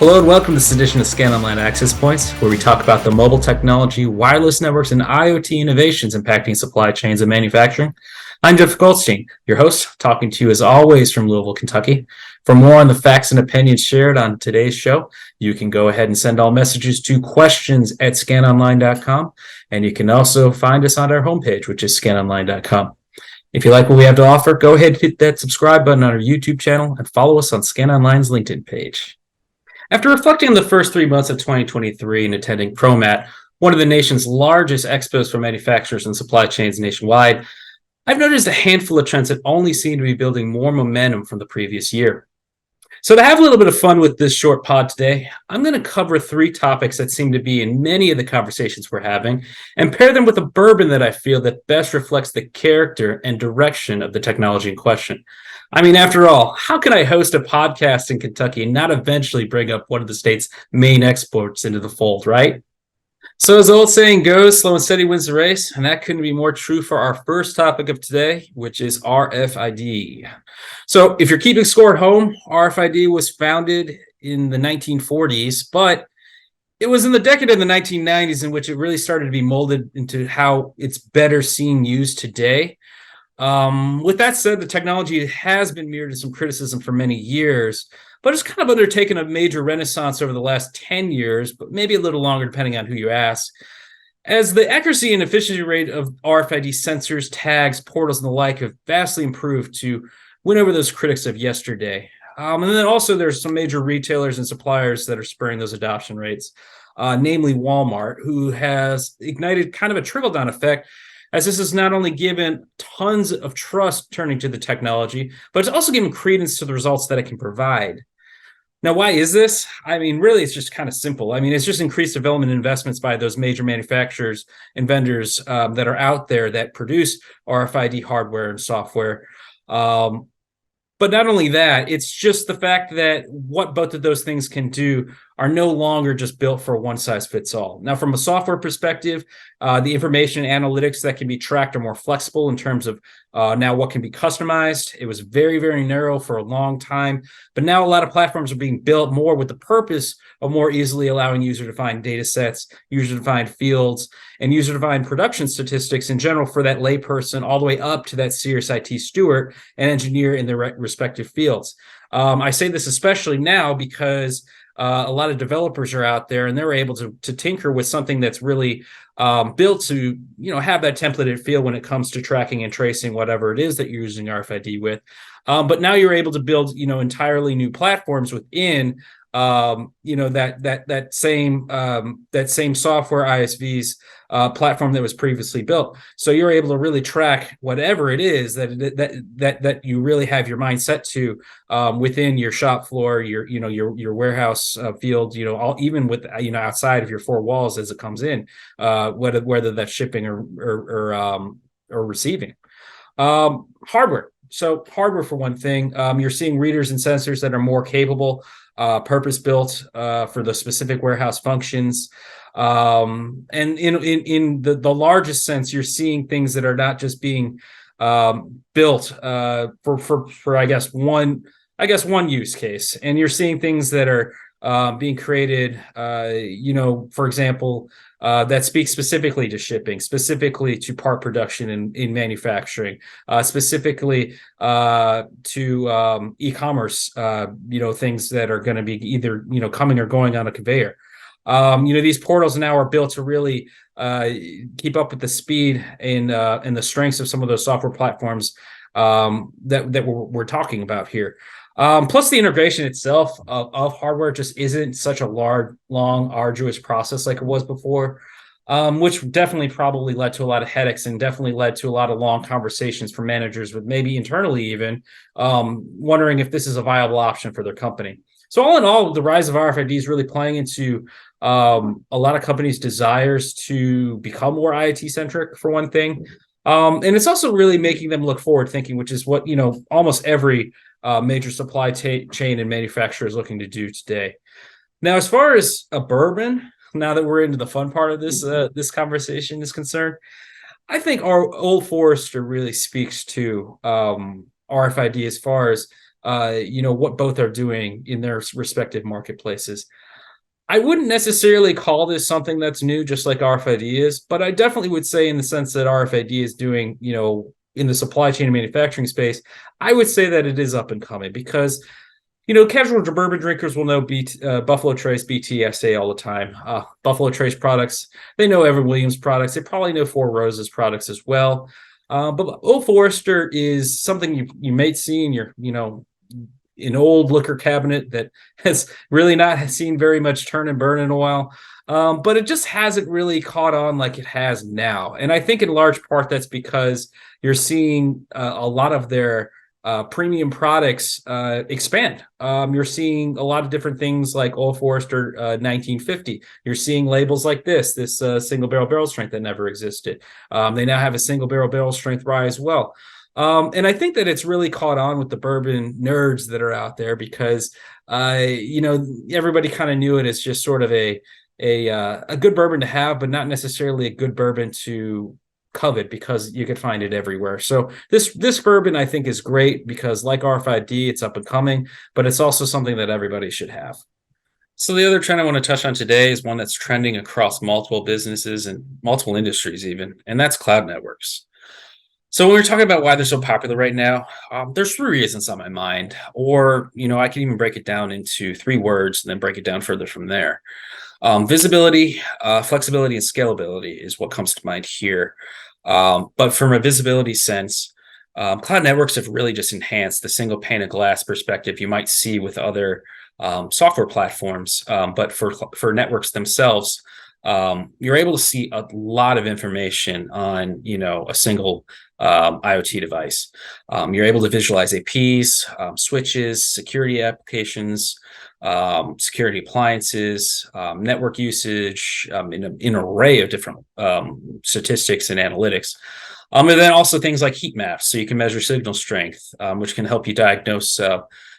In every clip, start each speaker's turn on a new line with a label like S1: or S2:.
S1: Hello and welcome to this edition of ScanOnline Access Points, where we talk about the mobile technology, wireless networks, and IoT innovations impacting supply chains and manufacturing. I'm Jeff Goldstein, your host, talking to you as always from Louisville, Kentucky. For more on the facts and opinions shared on today's show, you can go ahead and send all messages to questions@scanonline.com, and you can also find us on our homepage, which is scanonline.com. If you like what we have to offer, go ahead and hit that subscribe button on our YouTube channel and follow us on ScanOnline's LinkedIn page. After reflecting on the first 3 months of 2023 and attending ProMat, one of the nation's largest expos for manufacturers and supply chains nationwide, I've noticed a handful of trends that only seem to be building more momentum from the previous year. So to have a little bit of fun with this short pod today, I'm going to cover 3 topics that seem to be in many of the conversations we're having and pair them with a bourbon that I feel that best reflects the character and direction of the technology in question. I mean, after all, how can I host a podcast in Kentucky and not eventually bring up one of the state's main exports into the fold, right? So as the old saying goes, slow and steady wins the race, and that couldn't be more true for our first topic of today, which is RFID. So if you're keeping score at home, RFID was founded in the 1940s, but it was in the decade of the 1990s in which it really started to be molded into how it's better seen used today. With that said, the technology has been mirrored in some criticism for many years, but it's kind of undertaken a major renaissance over the last 10 years, but maybe a little longer depending on who you ask. As the accuracy and efficiency rate of RFID sensors, tags, portals, and the like have vastly improved to win over those critics of yesterday. And then also there's some major retailers and suppliers that are spurring those adoption rates, namely Walmart, who has ignited kind of a trickle-down effect, as this has not only given tons of trust turning to the technology, but it's also given credence to the results that it can provide. Now, why is this? I mean, really, it's just kind of simple. I mean, it's just increased development investments by those major manufacturers and vendors that are out there that produce RFID hardware and software. But not only that, it's just the fact that what both of those things can do are no longer just built for a one-size-fits-all. Now, from a software perspective, the information and analytics that can be tracked are more flexible in terms of now what can be customized. It was very, very narrow for a long time, but now a lot of platforms are being built more with the purpose of more easily allowing user-defined data sets, user-defined fields, and user-defined production statistics in general for that layperson all the way up to that serious IT steward and engineer in their respective fields. I say this especially now because a lot of developers are out there and they're able to tinker with something that's really built to, have that templated feel when it comes to tracking and tracing whatever it is that you're using RFID with. But now you're able to build, entirely new platforms within, that same software ISV's platform that was previously built. So you're able to really track whatever it is that you really have your mind set to within your shop floor, your warehouse field, even with outside of your 4 walls as it comes in, whether that's shipping or receiving. Hardware. So hardware, for one thing, you're seeing readers and sensors that are more capable, purpose-built for the specific warehouse functions. And in the largest sense, you're seeing things that are not just being built for I guess one use case, and you're seeing things that are being created, for example, that speaks specifically to shipping, specifically to part production in manufacturing, specifically to e-commerce, things that are going to be either, coming or going on a conveyor. These portals now are built to really keep up with the speed and the strengths of some of those software platforms that we're talking about here. Plus, the integration itself of hardware just isn't such a large, long, arduous process like it was before, which definitely probably led to a lot of headaches and definitely led to a lot of long conversations for managers with maybe internally even wondering if this is a viable option for their company. So all in all, the rise of RFID is really playing into a lot of companies' desires to become more IoT-centric, for one thing. And it's also really making them look forward thinking, which is what, almost every major supply chain and manufacturer is looking to do today. Now, as far as a bourbon, now that we're into the fun part of this conversation is concerned, I think our Old Forester really speaks to RFID as far as what both are doing in their respective marketplaces. I wouldn't necessarily call this something that's new, just like RFID is, but I definitely would say, in the sense that RFID is doing, in the supply chain and manufacturing space, I would say that it is up and coming because, casual bourbon drinkers will know Buffalo Trace, BTSA all the time. Buffalo Trace products, they know Evan Williams products. They probably know Four Roses products as well. But Old Forester is something you might see in your, an old liquor cabinet that has really not seen very much turn and burn in a while. But it just hasn't really caught on like it has now. And I think in large part that's because you're seeing a lot of their premium products expand. You're seeing a lot of different things like Old Forester 1950. You're seeing labels like this single barrel strength that never existed. They now have a single barrel strength rye as well. And I think that it's really caught on with the bourbon nerds that are out there because, everybody kind of knew it as just sort of a good bourbon to have, but not necessarily a good bourbon to covet because you could find it everywhere. So this bourbon I think is great because, like RFID, it's up and coming, but it's also something that everybody should have. So the other trend I want to touch on today is one that's trending across multiple businesses and multiple industries even, and that's cloud networks. So when we're talking about why they're so popular right now, there's three reasons on my mind, or I can even break it down into three words and then break it down further from there. Visibility, flexibility, and scalability is what comes to mind here. But from a visibility sense, cloud networks have really just enhanced the single pane of glass perspective you might see with other software platforms. But for networks themselves, you're able to see a lot of information on a single IoT device. You're able to visualize APs, switches, security applications, security appliances, network usage, in an array of different statistics and analytics. And then also things like heat maps, so you can measure signal strength, which can help you diagnose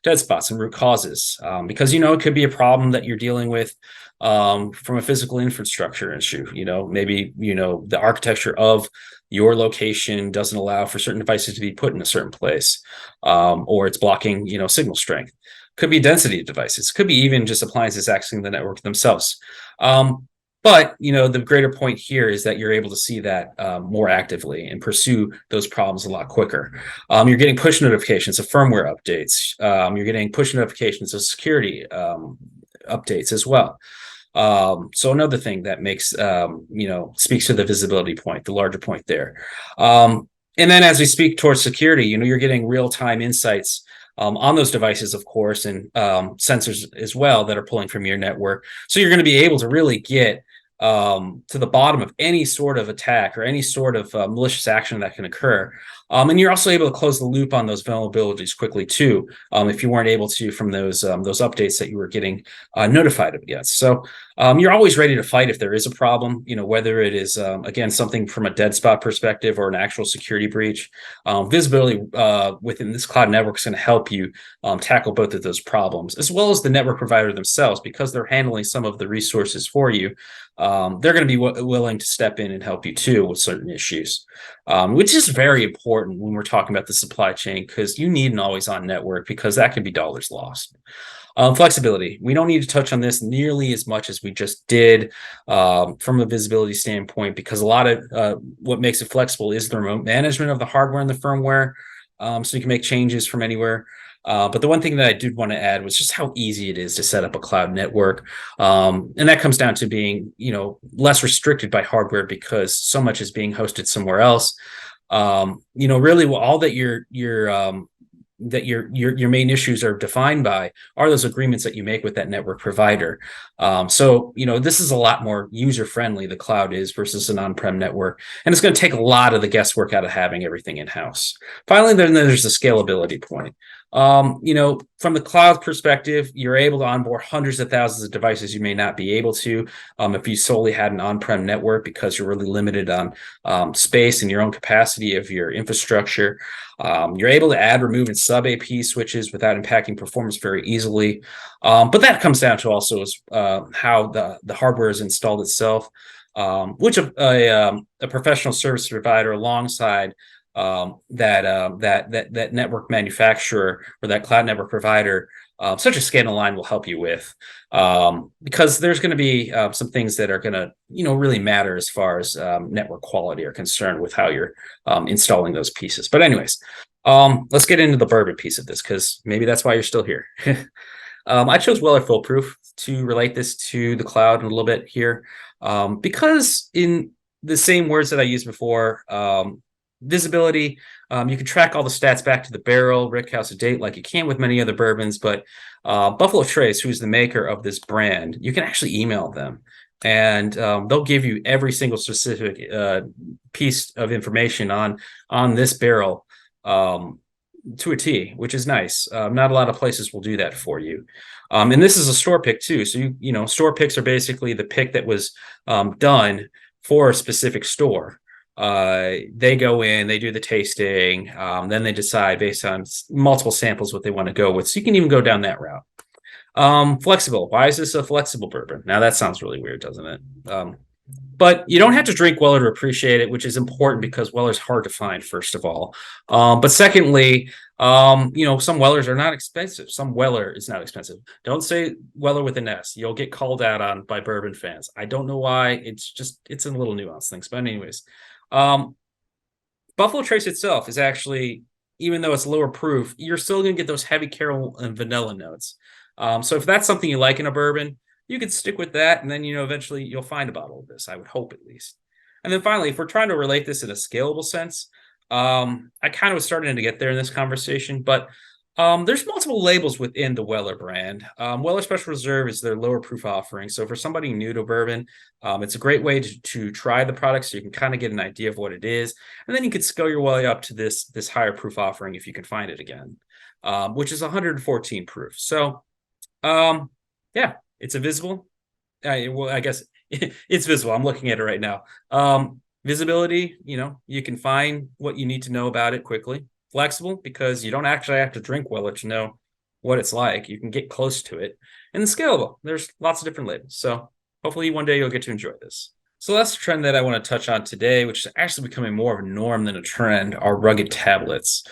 S1: dead spots and root causes. Because it could be a problem that you're dealing with from a physical infrastructure issue. Maybe the architecture of your location doesn't allow for certain devices to be put in a certain place, or it's blocking signal strength. Could be density of devices. Could be even just appliances accessing the network themselves. But the greater point here is that you're able to see that more actively and pursue those problems a lot quicker. You're getting push notifications of firmware updates. You're getting push notifications of security updates as well. So another thing that makes speaks to the visibility point, the larger point there. And then as we speak towards security, you're getting real-time insights on those devices, of course, and sensors as well that are pulling from your network. So you're going to be able to really get to the bottom of any sort of attack or any sort of malicious action that can occur. And you're also able to close the loop on those vulnerabilities quickly too, if you weren't able to from those updates that you were getting notified of against. So you're always ready to fight if there is a problem, whether it is, again, something from a dead spot perspective or an actual security breach. Visibility within this cloud network is going to help you tackle both of those problems, as well as the network provider themselves, because they're handling some of the resources for you. They're going to be willing to step in and help you too with certain issues, which is very important when we're talking about the supply chain, because you need an always-on network, because that can be dollars lost. Flexibility. We don't need to touch on this nearly as much as we just did from a visibility standpoint, because a lot of what makes it flexible is the remote management of the hardware and the firmware, so you can make changes from anywhere. But the one thing that I did want to add was just how easy it is to set up a cloud network. And that comes down to being, less restricted by hardware, because so much is being hosted somewhere else. Really all that your main issues are defined by are those agreements that you make with that network provider. So this is a lot more user-friendly, the cloud is, versus an on-prem network. And it's going to take a lot of the guesswork out of having everything in-house. Finally, then there's the scalability point. From the cloud perspective, you're able to onboard hundreds of thousands of devices you may not be able to if you solely had an on-prem network, because you're really limited on space and your own capacity of your infrastructure. You're able to add, remove, and sub AP switches without impacting performance very easily. But that comes down to also how the hardware is installed itself, which a professional service provider alongside that network manufacturer or that cloud network provider, such as ScanOnline, will help you with, because there's going to be some things that are going to really matter as far as network quality are concerned with how you're installing those pieces. But anyways, let's get into the bourbon piece of this, because maybe that's why you're still here. I chose Weller Foolproof to relate this to the cloud a little bit here, because in the same words that I used before, visibility, you can track all the stats back to the barrel, rickhouse, to date, like you can with many other bourbons. But Buffalo Trace, who's the maker of this brand, you can actually email them, and they'll give you every single specific piece of information on this barrel, to a T, which is nice. Not a lot of places will do that for you. And this is a store pick too. So store picks are basically the pick that was done for a specific store. They go in, they do the tasting, then they decide based on multiple samples what they want to go with. So you can even go down that route. Flexible. Why is this a flexible bourbon? Now that sounds really weird, doesn't it? But you don't have to drink Weller to appreciate it, which is important because Weller's hard to find, first of all. But secondly, some Wellers are not expensive. Some Weller is not expensive. Don't say Weller with an S. You'll get called out on by bourbon fans. I don't know why. It's a little nuanced things. But anyways, Buffalo Trace itself is actually, even though it's lower proof, you're still going to get those heavy caramel and vanilla notes. So if that's something you like in a bourbon, you could stick with that, and then eventually you'll find a bottle of this, I would hope, at least. And then finally, if we're trying to relate this in a scalable sense, I kind of was starting to get there in this conversation, but there's multiple labels within the Weller brand. Weller Special Reserve is their lower proof offering. So for somebody new to bourbon, it's a great way to try the product, so you can kind of get an idea of what it is. And then you could scale your way up to this higher proof offering if you can find it again, which is 114 proof. So yeah, it's a visible. I guess it's visible. I'm looking at it right now. Visibility, you can find what you need to know about it quickly. Flexible, because you don't actually have to drink Weller to know what it's like. You can get close to it. And then scalable. There's lots of different labels. So hopefully one day you'll get to enjoy this. So that's the trend that I want to touch on today, which is actually becoming more of a norm than a trend, are rugged tablets.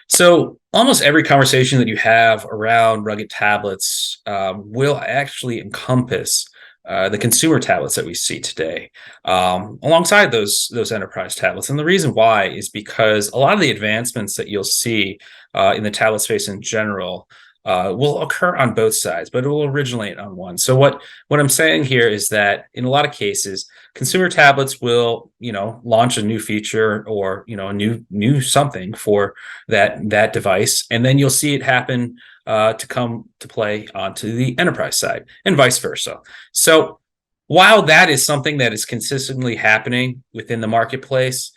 S1: So almost every conversation that you have around rugged tablets will actually encompass the consumer tablets that we see today, alongside those enterprise tablets. And the reason why is because a lot of the advancements that you'll see in the tablet space in general will occur on both sides, but it will originate on one. So what I'm saying here is that in a lot of cases, consumer tablets will, launch a new feature or, a new something for that device, and then you'll see it happen to come to play onto the enterprise side, and vice versa. So while that is something that is consistently happening within the marketplace,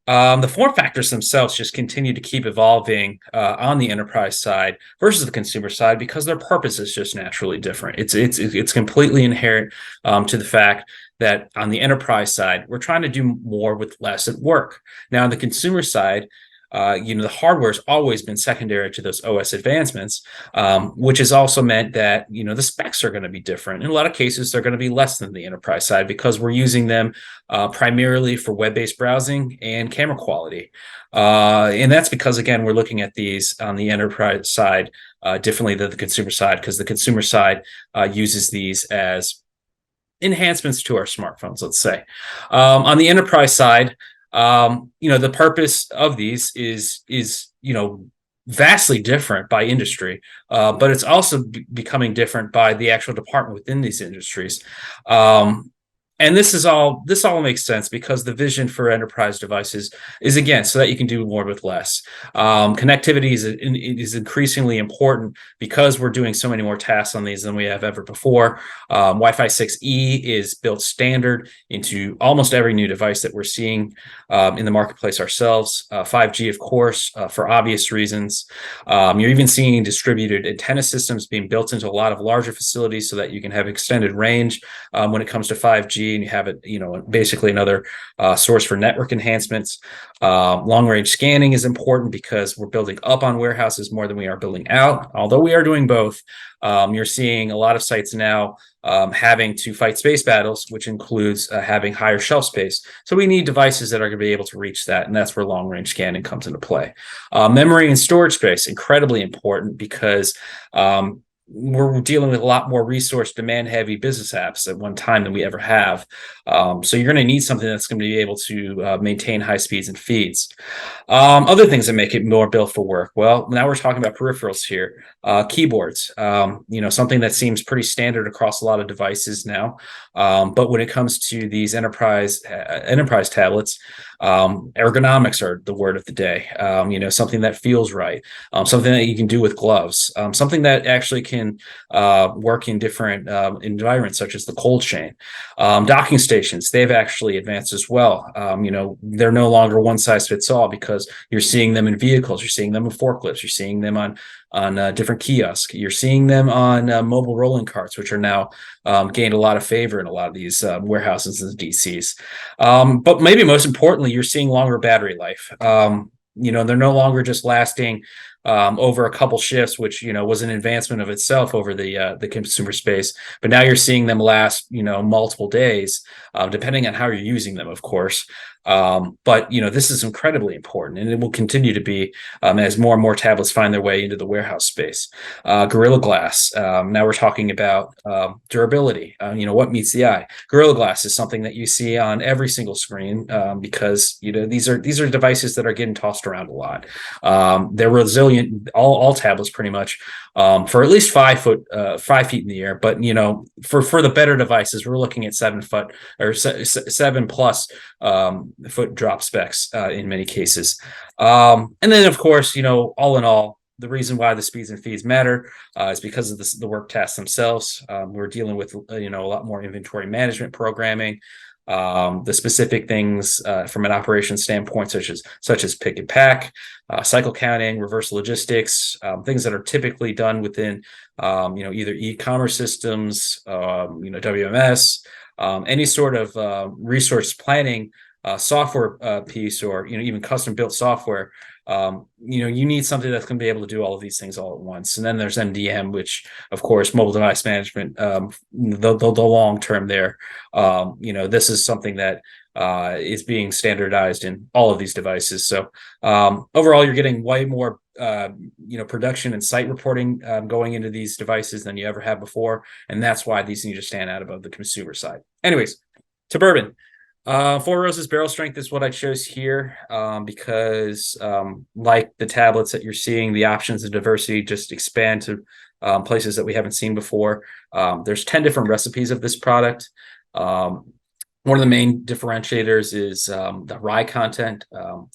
S1: the form factors themselves just continue to keep evolving on the enterprise side versus the consumer side, because their purpose is just naturally different. It's completely inherent to the fact that on the enterprise side, we're trying to do more with less at work. Now, on the consumer side, the hardware has always been secondary to those OS advancements, which has also meant that, the specs are going to be different. In a lot of cases, they're going to be less than the enterprise side, because we're using them primarily for web-based browsing and camera quality. And that's because, again, we're looking at these on the enterprise side differently than the consumer side, because the consumer side uses these as enhancements to our smartphones, let's say. On the enterprise side, the purpose of these is vastly different by industry, but it's also becoming different by the actual department within these industries. And this all makes sense, because the vision for enterprise devices is, again, so that you can do more with less. Connectivity is increasingly important because we're doing so many more tasks on these than we have ever before. Wi-Fi 6E is built standard into almost every new device that we're seeing in the marketplace ourselves. 5G, of course, for obvious reasons. You're even seeing distributed antenna systems being built into a lot of larger facilities so that you can have extended range when it comes to 5G. 5G, and you have it, basically another source for network enhancements. Long range scanning is important because we're building up on warehouses more than we are building out. Although we are doing both, you're seeing a lot of sites now having to fight space battles, which includes having higher shelf space. So we need devices that are going to be able to reach that, and that's where long range scanning comes into play. Memory and storage space, incredibly important because we're dealing with a lot more resource demand heavy business apps at one time than we ever have. So you're going to need something that's going to be able to maintain high speeds and feeds. Other things that make it more built for work. Well, now we're talking about peripherals here. Keyboards, something that seems pretty standard across a lot of devices now. But when it comes to these enterprise tablets, ergonomics are the word of the day. Something that feels right, something that you can do with gloves, something that actually can work in different environments, such as the cold chain. Docking stations, they've actually advanced as well. They're no longer one size fits all because you're seeing them in vehicles, you're seeing them in forklifts, you're seeing them on different kiosks, you're seeing them on mobile rolling carts, which are now gained a lot of favor in a lot of these warehouses and DCs. But maybe most importantly, you're seeing longer battery life. They're no longer just lasting over a couple shifts, which was an advancement of itself over the consumer space. But now you're seeing them last multiple days, depending on how you're using them, of course. But this is incredibly important, and it will continue to be as more and more tablets find their way into the warehouse space. Gorilla Glass. Now we're talking about durability. What meets the eye. Gorilla Glass is something that you see on every single screen because these are devices that are getting tossed around a lot. They're resilient. All tablets pretty much for at least 5 feet in the air. But for the better devices, we're looking at 7 foot or 7+ foot drop specs in many cases. And then, of course, all in all, the reason why the speeds and feeds matter is because of the work tasks themselves. We're dealing with a lot more inventory management programming. The specific things from an operations standpoint, such as pick and pack, cycle counting, reverse logistics, things that are typically done within either e-commerce systems, WMS, any sort of resource planning software piece, or even custom built software. You need something that's going to be able to do all of these things all at once. And then there's MDM, which, of course, mobile device management, the long term there. This is something that is being standardized in all of these devices. So overall, you're getting way more production and site reporting going into these devices than you ever have before, and that's why these need to stand out above the consumer side. Anyways, to bourbon. Four Roses barrel strength is what I chose here because like the tablets that you're seeing, the options and diversity just expand to places that we haven't seen before. There's 10 different recipes of this product. One of the main differentiators is the rye content.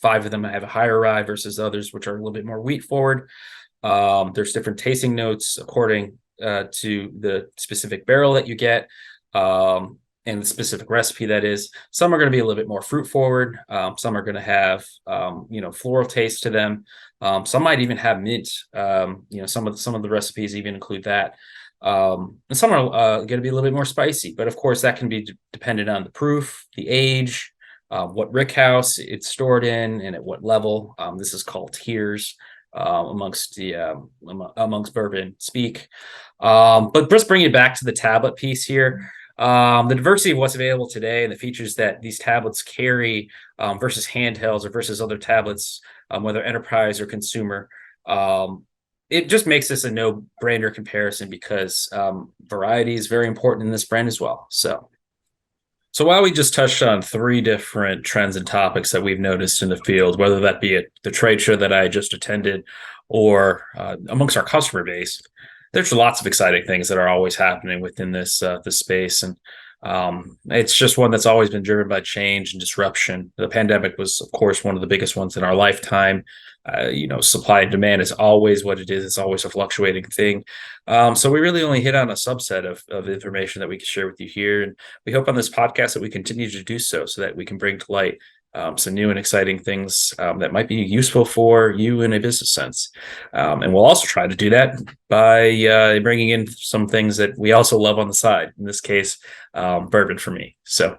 S1: 5 of them have a higher rye versus others, which are a little bit more wheat forward. There's different tasting notes according to the specific barrel that you get. And the specific recipe that is. Some are going to be a little bit more fruit forward. Some are going to have floral taste to them. Some might even have mint. Some of the recipes even include that. And some are going to be a little bit more spicy, but of course that can be dependent on the proof, the age, what rickhouse it's stored in, and at what level. This is called tiers amongst bourbon speak. But just bring it back to the tablet piece here. The diversity of what's available today and the features that these tablets carry versus handhelds or versus other tablets, whether enterprise or consumer, it just makes this a no-brainer comparison because variety is very important in this brand as well. So while we just touched on 3 different trends and topics that we've noticed in the field, whether that be at the trade show that I just attended or amongst our customer base, there's lots of exciting things that are always happening within this space. And it's just one that's always been driven by change and disruption. The pandemic was, of course, one of the biggest ones in our lifetime. Supply and demand is always what it is. It's always a fluctuating thing. So we really only hit on a subset of information that we can share with you here. And we hope on this podcast that we continue to do so that we can bring to light some new and exciting things that might be useful for you in a business sense. And we'll also try to do that by bringing in some things that we also love on the side. In this case, bourbon for me. So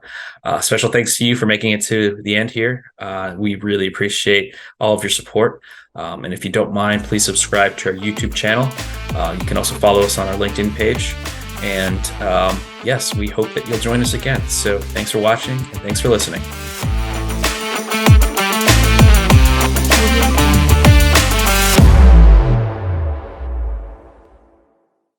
S1: special thanks to you for making it to the end here. We really appreciate all of your support. And if you don't mind, please subscribe to our YouTube channel. You can also follow us on our LinkedIn page. And yes, we hope that you'll join us again. So thanks for watching and thanks for listening.